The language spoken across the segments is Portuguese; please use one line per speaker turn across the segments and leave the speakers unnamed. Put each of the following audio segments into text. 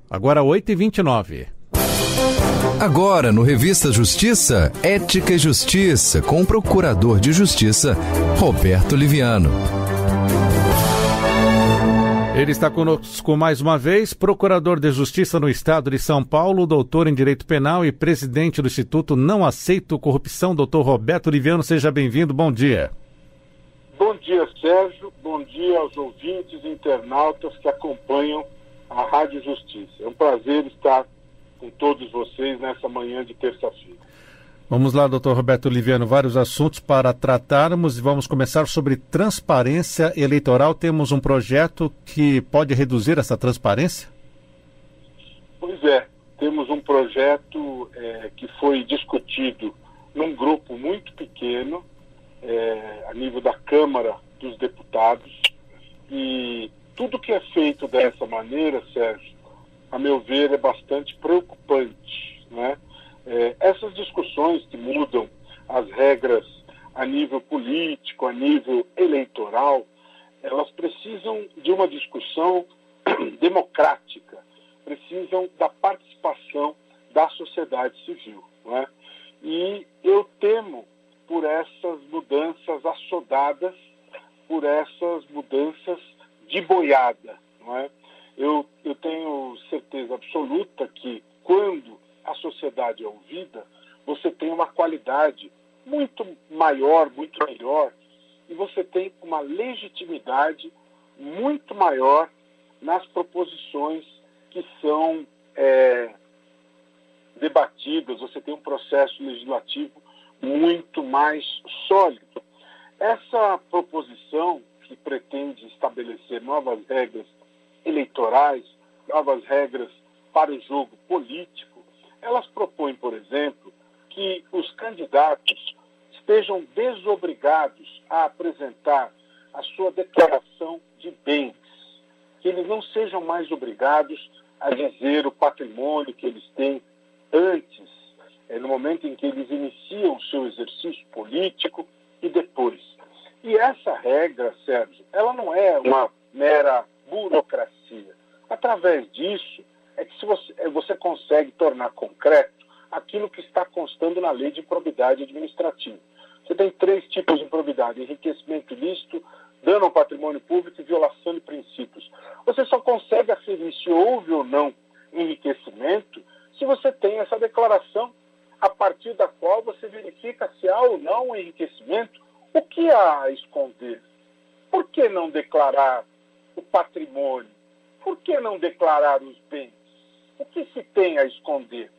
Agora 8h29.
Agora, no Revista Justiça, Ética e Justiça, com o Procurador de Justiça, Roberto Liviano.
Ele está conosco mais uma vez, Procurador de Justiça no Estado de São Paulo, doutor em Direito Penal e presidente do Instituto Não Aceito Corrupção, doutor Roberto Liviano. Seja bem-vindo, bom dia.
Bom dia, Sérgio. Bom dia aos ouvintes e internautas que acompanham a Rádio Justiça. É um prazer estar com todos vocês nessa manhã de terça-feira.
Vamos lá, doutor Roberto Liviano, vários assuntos para tratarmos e vamos começar sobre transparência eleitoral. Temos um projeto que pode reduzir essa transparência?
Pois é, temos um projeto que foi discutido num grupo muito pequeno, a nível da Câmara dos Deputados, e tudo que é feito dessa maneira, Sérgio, a meu ver, é bastante preocupante, né? Essas discussões que mudam as regras a nível político, a nível eleitoral, elas precisam de uma discussão democrática, precisam da participação da sociedade civil, não é? E eu temo por essas mudanças assodadas, por essas mudanças de boiada, não é? Eu tenho certeza absoluta que quando a sociedade é ouvida, você tem uma qualidade muito maior, muito melhor, e você tem uma legitimidade muito maior nas proposições que são debatidas, você tem um processo legislativo muito mais sólido. Essa proposição que pretende estabelecer novas regras eleitorais, novas regras para o jogo político, elas propõem, por exemplo, que os candidatos estejam desobrigados a apresentar a sua declaração de bens, que eles não sejam mais obrigados a dizer o patrimônio que eles têm antes, no momento em que eles iniciam o seu exercício político e depois. E essa regra, Sérgio, ela não é uma mera burocracia. Através disso, é que você consegue tornar concreto aquilo que está constando na lei de improbidade administrativa. Você tem 3 tipos de improbidade: enriquecimento ilícito, dano ao patrimônio público e violação de princípios. Você só consegue aferir se houve ou não enriquecimento se você tem essa declaração, a partir da qual você verifica se há ou não enriquecimento. O que há a esconder? Por que não declarar o patrimônio? Por que não declarar os bens? O que se tem a esconder?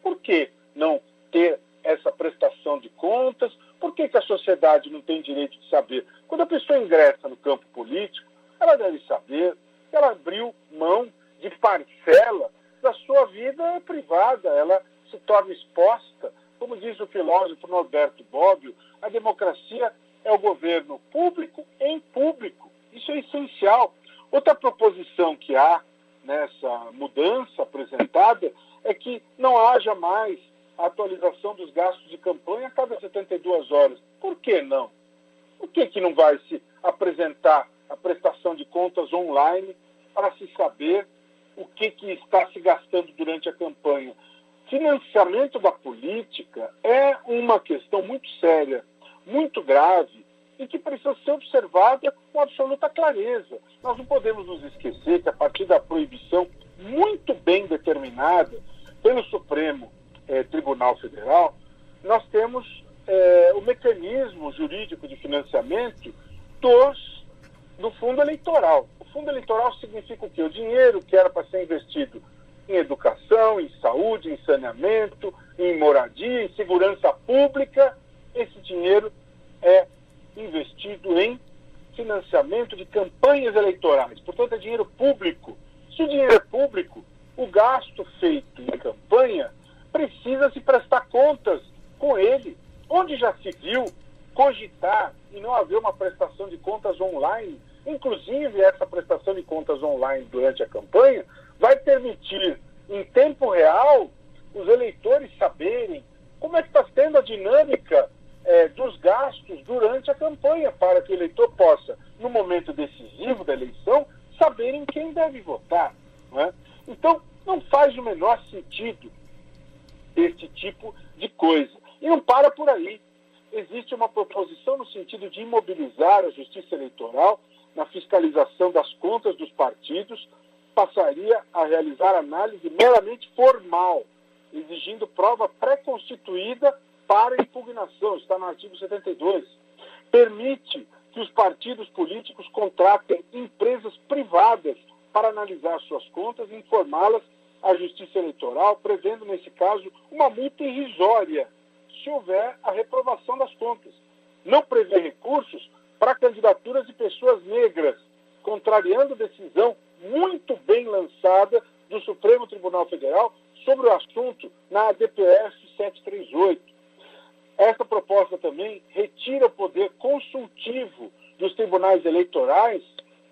Por que não ter essa prestação de contas? Por que a sociedade não tem direito de saber? Quando a pessoa ingressa no campo político, ela deve saber que ela abriu mão de parcela da sua vida privada, ela se torna exposta. Como diz o filósofo Norberto Bobbio, a democracia é o governo público em público. Isso é essencial. Outra proposição que há nessa mudança apresentada é que não haja mais a atualização dos gastos de campanha a cada 72 horas. Por que não? Por que não vai se apresentar a prestação de contas online para se saber o que está se gastando durante a campanha? Financiamento da política é uma questão muito séria, muito grave, e que precisa ser observada com absoluta clareza. Nós não podemos nos esquecer que, a partir da proibição muito bem determinada pelo Supremo Tribunal Federal, nós temos o mecanismo jurídico de financiamento do fundo eleitoral. O fundo eleitoral significa o quê? O dinheiro que era para ser investido em educação, em saúde, em saneamento, em moradia, em segurança pública, esse dinheiro é investido em financiamento de campanhas eleitorais. Portanto, é dinheiro público. Se o dinheiro é público, o gasto feito em campanha precisa se prestar contas com ele. Onde já se viu cogitar e não haver uma prestação de contas online, inclusive essa prestação de contas online durante a campanha, vai permitir, em tempo real, os eleitores saberem como é que está sendo a dinâmica dos gastos durante a campanha, para que o eleitor possa, no momento decisivo da eleição, saber em quem deve votar. Não é? Então, não faz o menor sentido este tipo de coisa. E não para por aí. Existe uma proposição no sentido de imobilizar a Justiça Eleitoral na fiscalização das contas dos partidos, passaria a realizar análise meramente formal, exigindo prova pré-constituída para impugnação, está no artigo 72. Permite que os partidos políticos contratem empresas privadas para analisar suas contas e informá-las à Justiça Eleitoral, prevendo, nesse caso, uma multa irrisória, se houver a reprovação das contas. Não prevê recursos para candidaturas de pessoas negras, contrariando decisão muito bem lançada do Supremo Tribunal Federal sobre o assunto na ADPF 738. Essa proposta também retira o poder consultivo dos tribunais eleitorais,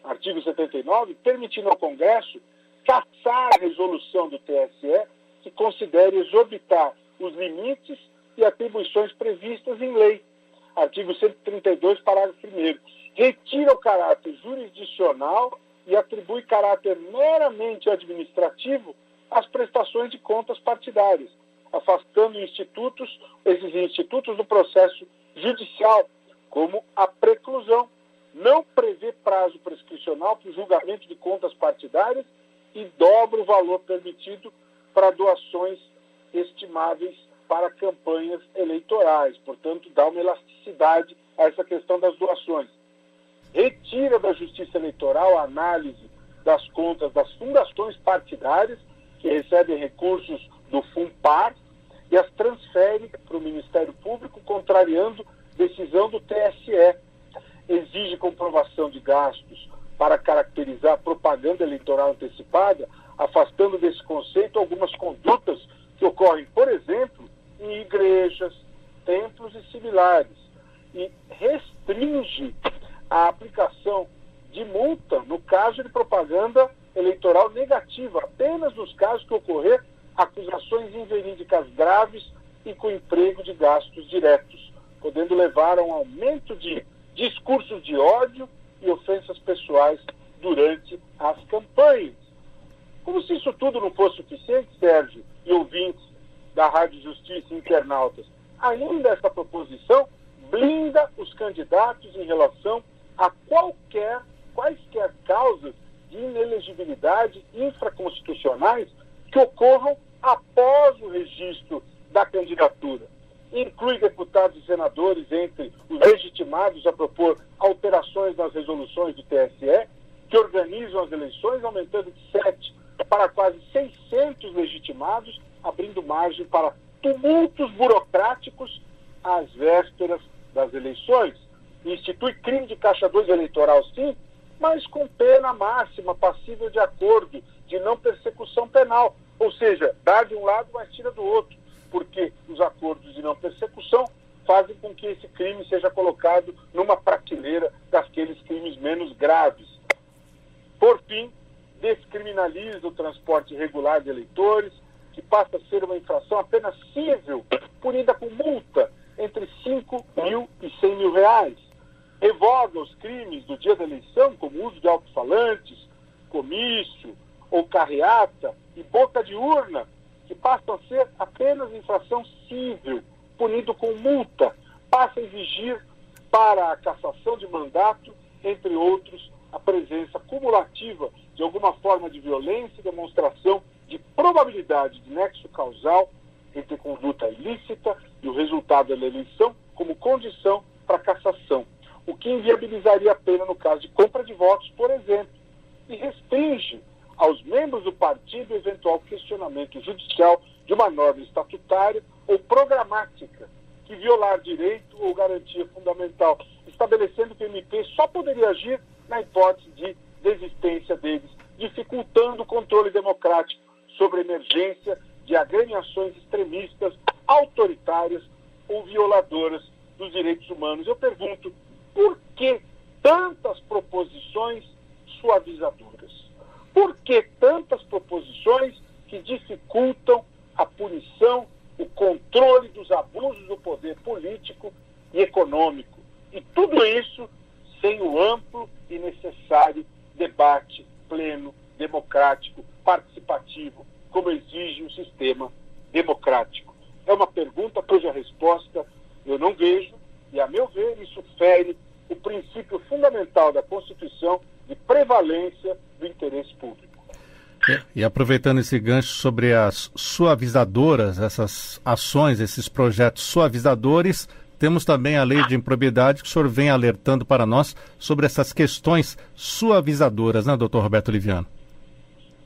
artigo 79, permitindo ao Congresso cassar a resolução do TSE que considere exorbitar os limites e atribuições previstas em lei. Artigo 132, parágrafo 1º. Retira o caráter jurisdicional e atribui caráter meramente administrativo às prestações de contas partidárias, afastando esses institutos do processo judicial, como a preclusão. Não prevê prazo prescricional para o julgamento de contas partidárias e dobra o valor permitido para doações estimáveis para campanhas eleitorais. Portanto, dá uma elasticidade a essa questão das doações. Retira da Justiça Eleitoral a análise das contas das fundações partidárias, que recebem recursos do FUNPAR, e as transfere para o Ministério Público, contrariando decisão do TSE. Exige comprovação de gastos para caracterizar propaganda eleitoral antecipada, afastando desse conceito algumas condutas que ocorrem, por exemplo, em igrejas, templos e similares, e restringe a aplicação de multa no caso de propaganda eleitoral negativa, apenas nos casos que ocorrer acusações inverídicas graves e com emprego de gastos diretos, podendo levar a um aumento de discursos de ódio e ofensas pessoais durante as campanhas. Como se isso tudo não fosse suficiente, Sérgio, e ouvintes da Rádio Justiça e internautas, ainda essa proposição blinda os candidatos em relação a quaisquer causas de inelegibilidade infraconstitucionais que ocorram após o registro da candidatura. Inclui deputados e senadores entre os legitimados a propor alterações nas resoluções do TSE, que organizam as eleições, aumentando de 7 para quase 600 legitimados, abrindo margem para tumultos burocráticos às vésperas das eleições. Institui crime de caixa 2 eleitoral, sim, mas com pena máxima passível de acordo de não persecução penal. Ou seja, dá de um lado, mas tira do outro, porque os acordos de não persecução fazem com que esse crime seja colocado numa prateleira daqueles crimes menos graves. Por fim, descriminaliza o transporte irregular de eleitores, que passa a ser uma infração apenas cível, punida com multa entre 5 mil e 100 mil reais. Revoga os crimes do dia da eleição, como uso de alto-falantes, comício ou carreata e boca de urna, que passam a ser apenas infração cível, punido com multa. Passa a exigir para a cassação de mandato, entre outros, a presença cumulativa de alguma forma de violência e demonstração de probabilidade de nexo causal entre conduta ilícita e o resultado da eleição como condição para cassação, o que inviabilizaria a pena no caso de compra de votos, por exemplo, e restringe aos membros do partido eventual questionamento judicial de uma norma estatutária ou programática que violar direito ou garantia fundamental, estabelecendo que o MP só poderia agir na hipótese de desistência deles, dificultando o controle democrático sobre a emergência de agremiações extremistas, autoritárias ou violadoras dos direitos humanos. Eu pergunto, por que tantas proposições suavizadoras? Por que tantas proposições que dificultam a punição, o controle dos abusos do poder político e econômico? E tudo isso sem o amplo e necessário debate pleno, democrático, participativo, como exige um sistema democrático? É uma pergunta cuja resposta eu não vejo, e, a meu ver, isso fere o princípio fundamental da Constituição de prevalência do interesse público.
E aproveitando esse gancho sobre as suavizadoras, essas ações, esses projetos suavizadores, temos também a lei de improbidade que o senhor vem alertando para nós sobre essas questões suavizadoras, né, doutor Roberto Liviano?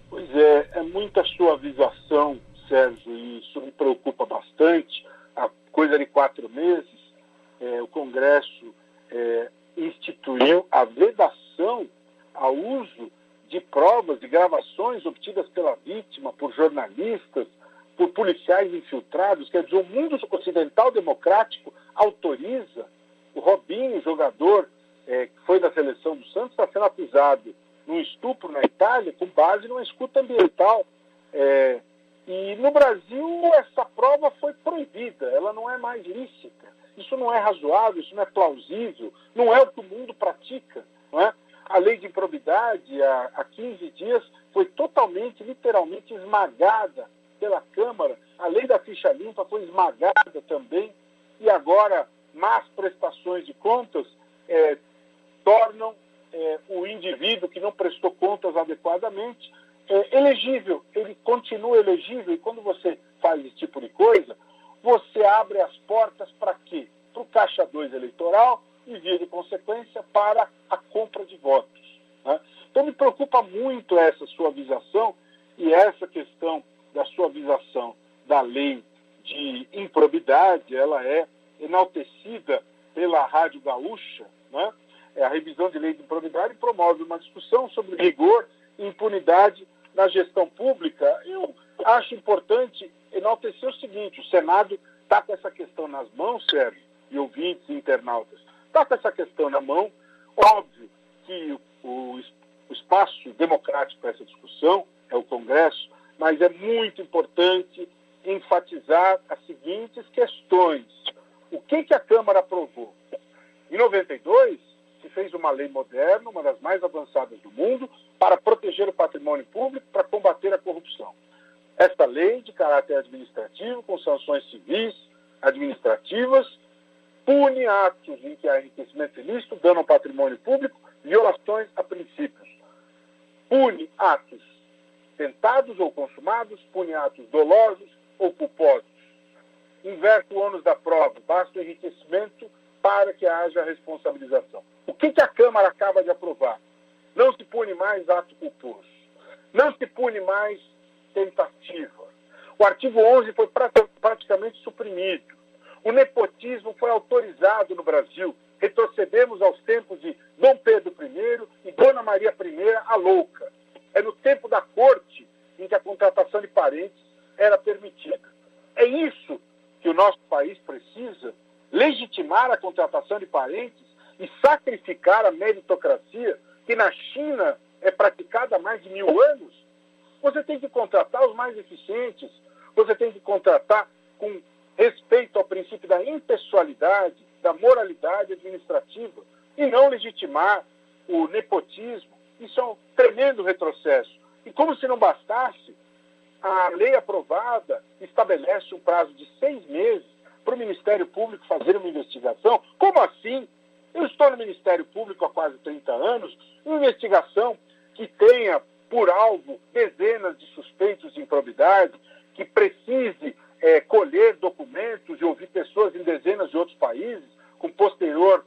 Pois é muita suavização, Sérgio, e isso me preocupa bastante. Há coisa de 4 meses, o Congresso instituiu a vedação ao uso de provas, de gravações obtidas pela vítima, por jornalistas, por policiais infiltrados. Quer dizer, o mundo ocidental democrático autoriza. O Robinho, jogador que foi da seleção do Santos, está sendo acusado de um estupro na Itália com base numa escuta ambiental. E no Brasil essa prova foi proibida, ela não é mais lícita. Isso não é razoável, isso não é plausível, não é o que o mundo pratica, não é? A lei de improbidade, há 15 dias, foi totalmente, literalmente esmagada pela Câmara. A lei da ficha limpa foi esmagada também. E agora, más prestações de contas tornam o indivíduo que não prestou contas adequadamente elegível. Ele continua elegível. E quando você faz esse tipo de coisa, você abre as portas para quê? Para o caixa 2 eleitoral e, via de consequência, para a compra de votos, né? Então me preocupa muito essa suavização, e essa questão da suavização da lei de improbidade, ela é enaltecida pela Rádio Gaúcha, né? A revisão de lei de improbidade promove uma discussão sobre rigor e impunidade na gestão pública. Eu acho importante enaltecer o seguinte: o Senado está com essa questão nas mãos, Sérgio, e ouvintes e internautas, está com essa questão na mão. Óbvio que o espaço democrático para essa discussão é o Congresso, mas é muito importante enfatizar as seguintes questões. O que a Câmara aprovou? Em 92, se fez uma lei moderna, uma das mais avançadas do mundo, para proteger o patrimônio público, para combater a corrupção. Esta lei, de caráter administrativo, com sanções civis, administrativas, pune atos em que há enriquecimento ilícito, dano ao patrimônio público, violações a princípios. Pune atos tentados ou consumados, pune atos dolosos ou culposos. Inverte o ônus da prova, basta o enriquecimento para que haja responsabilização. O que a Câmara acaba de aprovar? Não se pune mais ato culposo. Não se pune mais tentativa. O artigo 11 foi praticamente suprimido. O nepotismo foi autorizado no Brasil. Retrocedemos aos tempos de Dom Pedro I e Dona Maria I, a louca. É no tempo da corte em que a contratação de parentes era permitida. É isso que o nosso país precisa: legitimar a contratação de parentes e sacrificar a meritocracia, que na China é praticada há mais de 1000 anos. Você tem que contratar os mais eficientes, você tem que contratar com respeito ao princípio da impessoalidade, da moralidade administrativa, e não legitimar o nepotismo. Isso é um tremendo retrocesso. E como se não bastasse, a lei aprovada estabelece um prazo de 6 meses para o Ministério Público fazer uma investigação. Como assim? Eu estou no Ministério Público há quase 30 anos, uma investigação que tenha por alvo dezenas de suspeitos de improbidade, que precise colher documentos e ouvir pessoas em dezenas de outros países, com posterior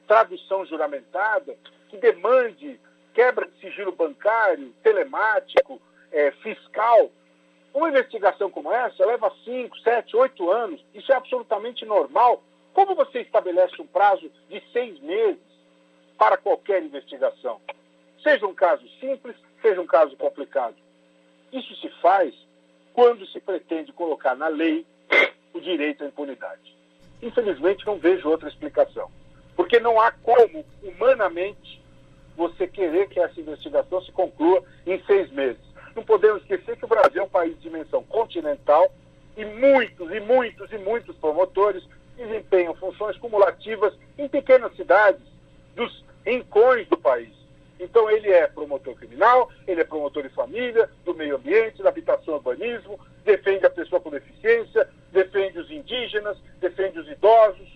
tradução juramentada, que demande quebra de sigilo bancário, telemático, fiscal. Uma investigação como essa leva 5, 7, 8 anos. Isso é absolutamente normal. Como você estabelece um prazo de 6 meses para qualquer investigação? Seja um caso simples, seja um caso complicado. Isso se faz quando se pretende colocar na lei o direito à impunidade. Infelizmente, não vejo outra explicação. Porque não há como, humanamente, você querer que essa investigação se conclua em 6 meses. Não podemos esquecer que o Brasil é um país de dimensão continental e muitos promotores desempenham funções cumulativas em pequenas cidades, dos rincões do país. Então ele é promotor criminal, ele é promotor de família, do meio ambiente, da habitação e urbanismo, defende a pessoa com deficiência, defende os indígenas, defende os idosos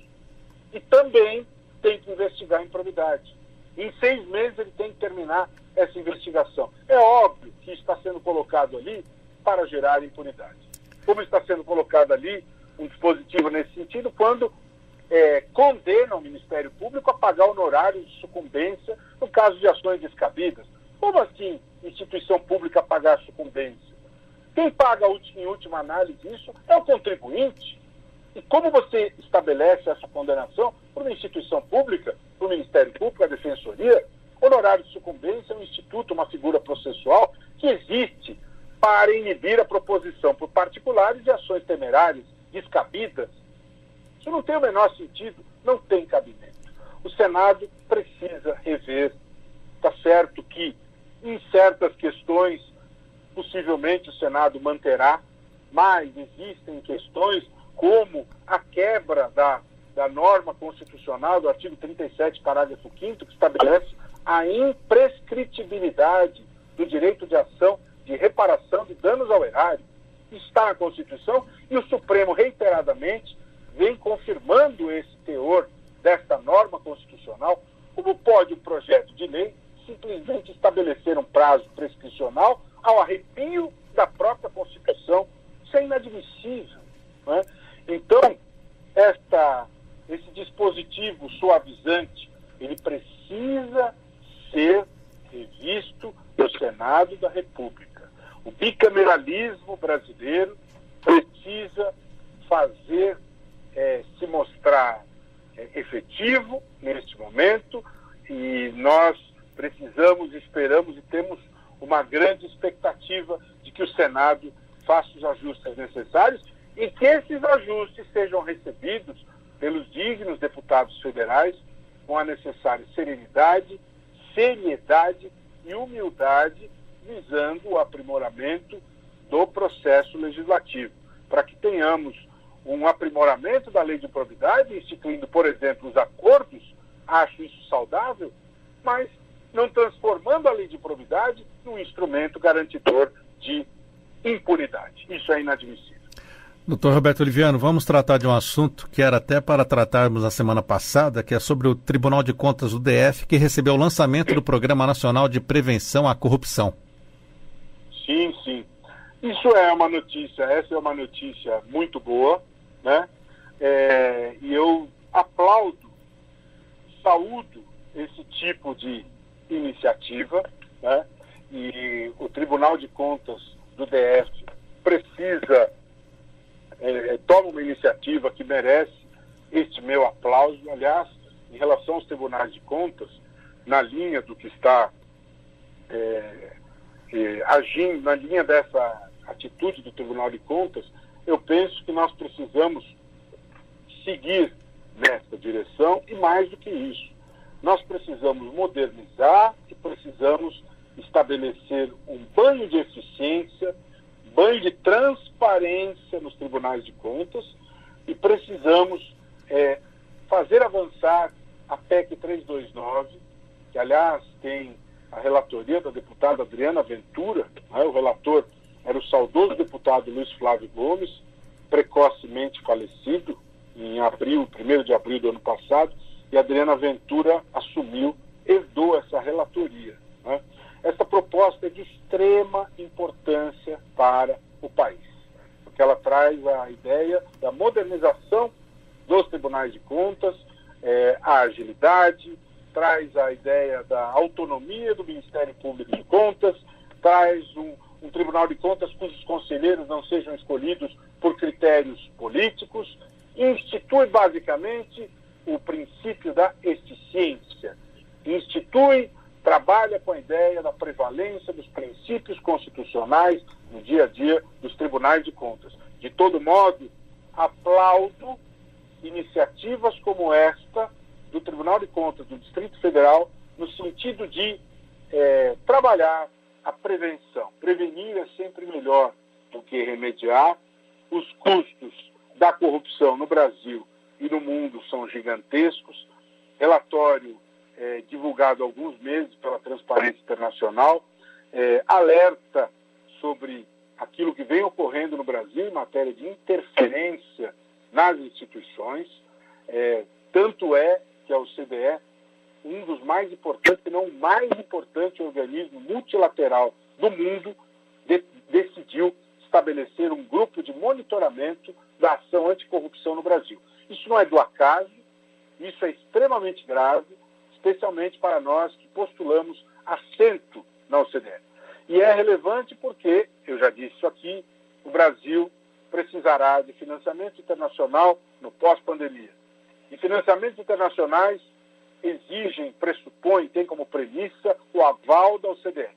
e também tem que investigar a improbidade. Em 6 meses ele tem que terminar essa investigação. É óbvio que está sendo colocado ali para gerar impunidade. Como está sendo colocado ali um dispositivo nesse sentido quando condena o Ministério Público a pagar honorários de sucumbência no caso de ações descabidas. Como assim instituição pública pagar sucumbência? Quem paga em última análise isso é o contribuinte. E como você estabelece essa condenação por uma instituição pública, para o Ministério Público, a Defensoria? Honorário de sucumbência é um instituto, uma figura processual que existe para inibir a proposição por particulares de ações temerárias, descabidas. Isso não tem o menor sentido, não tem cabimento. O Senado precisa rever. Está certo que, em certas questões, possivelmente o Senado manterá, mas existem questões como a quebra da norma constitucional do artigo 37, parágrafo 5º, que estabelece a imprescritibilidade do direito de ação de reparação de danos ao erário. Está na Constituição e o Supremo reiteradamente vem confirmando esse teor desta norma constitucional. Como pode um projeto de lei simplesmente estabelecer um prazo prescricional ao arrepio da própria Constituição? Isso é inadmissível, não é? Então, esse dispositivo suavizante, ele precisa ser revisto no Senado da República. O bicameralismo brasileiro precisa se mostrar efetivo neste momento e nós precisamos, esperamos e temos uma grande expectativa de que o Senado faça os ajustes necessários e que esses ajustes sejam recebidos pelos dignos deputados federais com a necessária serenidade, seriedade e humildade, visando o aprimoramento do processo legislativo, para que tenhamos um aprimoramento da lei de improbidade, instituindo, por exemplo, os acordos. Acho isso saudável, mas não transformando a lei de improbidade num instrumento garantidor de impunidade. Isso é inadmissível.
Doutor Roberto Liviano, vamos tratar de um assunto que era até para tratarmos na semana passada, que é sobre o Tribunal de Contas do DF, que recebeu o lançamento do Programa Nacional de Prevenção à Corrupção.
Sim, sim. Isso é uma notícia, essa é uma notícia muito boa, né? E eu aplaudo, saúdo esse tipo de iniciativa, né? E o Tribunal de Contas do DF precisa, toma uma iniciativa que merece este meu aplauso. Aliás, em relação aos tribunais de contas, na linha do que está agindo, na linha dessa atitude do Tribunal de Contas, eu penso que nós precisamos seguir nessa direção e mais do que isso. Nós precisamos modernizar e precisamos estabelecer um banho de eficiência, banho de transparência nos tribunais de contas e precisamos fazer avançar a PEC 329, que, aliás, tem a relatoria da deputada Adriana Ventura, né? O relator era o saudoso deputado Luiz Flávio Gomes, precocemente falecido em 1º de abril do ano passado, e a Adriana Ventura herdou essa relatoria, né? Essa proposta é de extrema importância para o país, porque ela traz a ideia da modernização dos tribunais de contas, a agilidade, traz a ideia da autonomia do Ministério Público de Contas, traz um Tribunal de Contas cujos conselheiros não sejam escolhidos por critérios políticos, institui basicamente o princípio da eficiência, trabalha com a ideia da prevalência dos princípios constitucionais no dia a dia dos tribunais de contas. De todo modo, aplaudo iniciativas como esta do Tribunal de Contas do Distrito Federal no sentido de trabalhar a prevenção. Prevenir é sempre melhor do que remediar. Os custos da corrupção no Brasil e no mundo são gigantescos. Relatório divulgado há alguns meses pela Transparência Internacional, alerta sobre aquilo que vem ocorrendo no Brasil em matéria de interferência nas instituições. Tanto é que a OCDE, um dos mais importantes, se não o mais importante organismo multilateral do mundo, decidiu estabelecer um grupo de monitoramento da ação anticorrupção no Brasil. Isso não é do acaso, isso é extremamente grave, especialmente para nós que postulamos assento na OCDE. E é relevante porque, eu já disse isso aqui, o Brasil precisará de financiamento internacional no pós-pandemia. E financiamentos internacionais exigem, pressupõem, tem como premissa o aval da OCDE.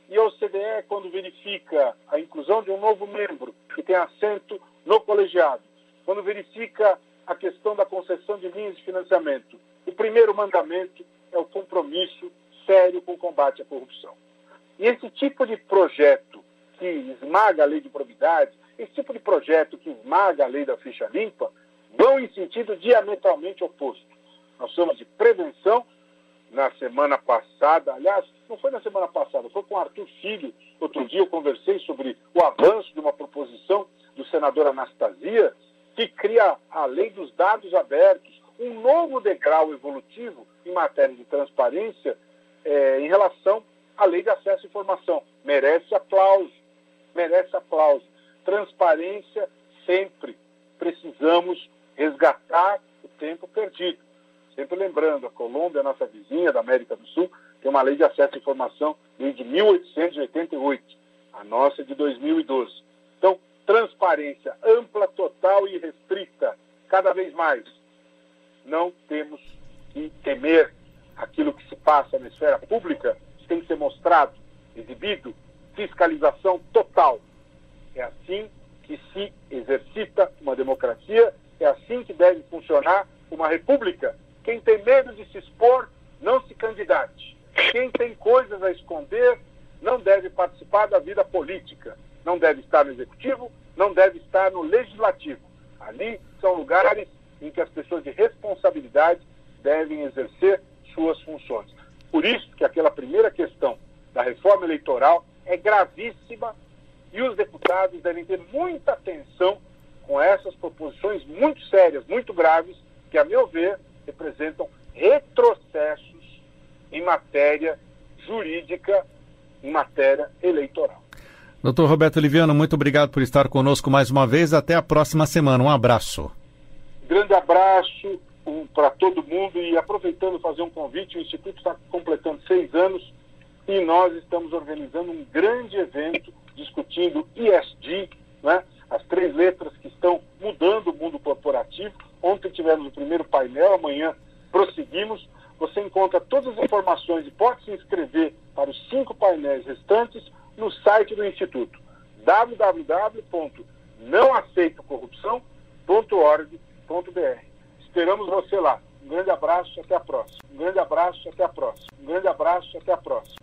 E a OCDE, quando verifica a inclusão de um novo membro que tem assento no colegiado, quando verifica a questão da concessão de linhas de financiamento, o primeiro mandamento é o compromisso sério com o combate à corrupção. E esse tipo de projeto que esmaga a lei de probidade, esse tipo de projeto que esmaga a lei da ficha limpa, vão em sentido diametralmente oposto. Nós somos de prevenção. Na semana passada, aliás, não foi na semana passada, foi com o Arthur Filho. Outro dia eu conversei sobre o avanço de uma proposição do senador Anastasia, que cria a lei dos dados abertos, um novo degrau evolutivo em matéria de transparência em relação à lei de acesso à informação. Merece aplauso, merece aplauso. Transparência sempre. Precisamos resgatar o tempo perdido. Sempre lembrando, a Colômbia, nossa vizinha da América do Sul, tem uma lei de acesso à informação desde 1888. A nossa é de 2012. Então, transparência ampla, total e restrita, cada vez mais. Não temos que temer aquilo que se passa na esfera pública, tem que ser mostrado, exibido, fiscalização total. É assim que se exercita uma democracia, é assim que deve funcionar uma república. Quem tem medo de se expor, não se candidate. Quem tem coisas a esconder, não deve participar da vida política. Não deve estar no executivo, não deve estar no legislativo. Ali são lugares em que as pessoas de responsabilidade devem exercer suas funções. Por isso que aquela primeira questão da reforma eleitoral é gravíssima e os deputados devem ter muita atenção com essas proposições muito sérias, muito graves, que, a meu ver, representam retrocessos em matéria jurídica, em matéria eleitoral.
Doutor Roberto Liviano, muito obrigado por estar conosco mais uma vez. Até a próxima semana. Um abraço.
Grande abraço para todo mundo e aproveitando fazer um convite, o Instituto está completando 6 anos e nós estamos organizando um grande evento discutindo ESG, né? As 3 letras que estão mudando o mundo corporativo. Ontem tivemos o primeiro painel, amanhã prosseguimos. Você encontra todas as informações e pode se inscrever para os 5 painéis restantes no site do Instituto, www.nãoaceitocorrupção.org.br. Esperamos você lá. Um grande abraço, até a próxima. Um grande abraço, até a próxima. Um grande abraço, até a próxima.